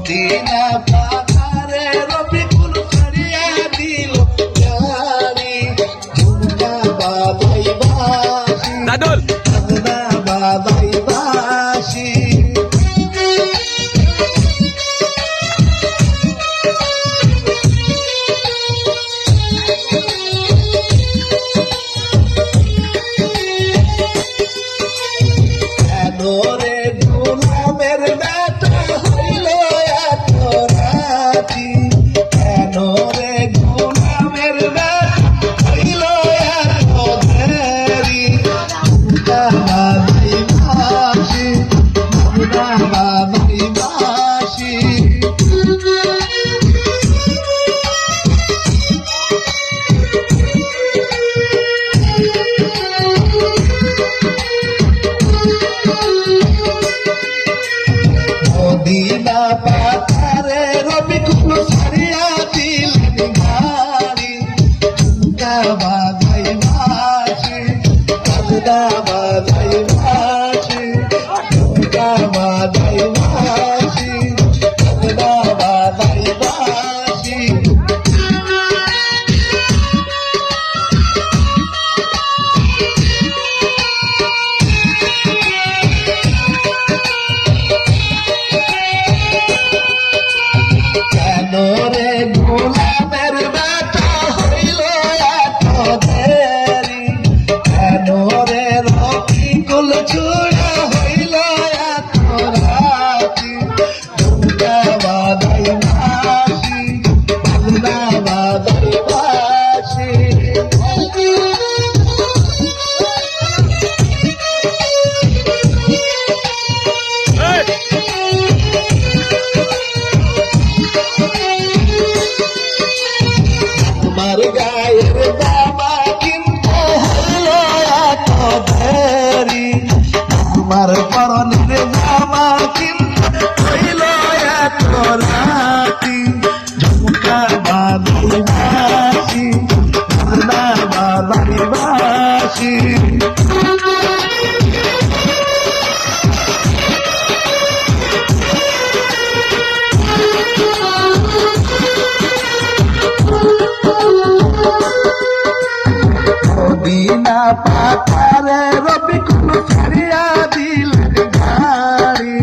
Medina পাহাড়ে রবিকুল ছাড়িয়া দিল গাড়ি ঝুমকা বাজাই বাঁশি দাদুল বাজনা বাজাই বাঁশি রে গোলামের বেটা হইল এত রাতি কেন রে গোলামের বেটা হইল এত দেরি বাবাই বাঁশি বাবাই বাঁশি মদিনা পাহাড়ে রবিকুল ছাড়িয়া দিলেন গাড়ি ঝুমকা বাজাই বাঁশি বাজনা বাজাই বাঁশি ঝুমকা বাজাই বাঁশি বাজনা বাজাই বাঁশি কেন রে গোলামের বেটা হইল এত দেরি কেন রে রবিকুল ছুড়া হইল এত রাতি ঝুমকা বাজাই বাঁশি বাজনা বাজাই বাঁশি আমার গায়ের জামা কিনতে হইল এত দেরি আমার পরনের জামা কিনতে হইল এত রাতি ঝুমকা বাজাই বাঁশি বাজনা বাজাই বাঁশি মদিনা পাহাড়ে রবিকুল ছাড়িয়া দিলেন গাড়ি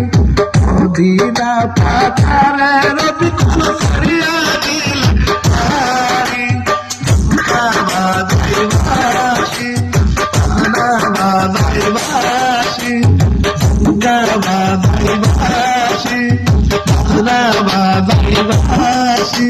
মদিনা পাহাড়ে রবিকুল ছাড়িয়া দিলেন গাড়ি ঝুমকা বাজাই বাঁশি বাজনা বাজাই বাঁশি ঝুমকা বাজাই বাঁশি বাজনা বাজাই বাঁশি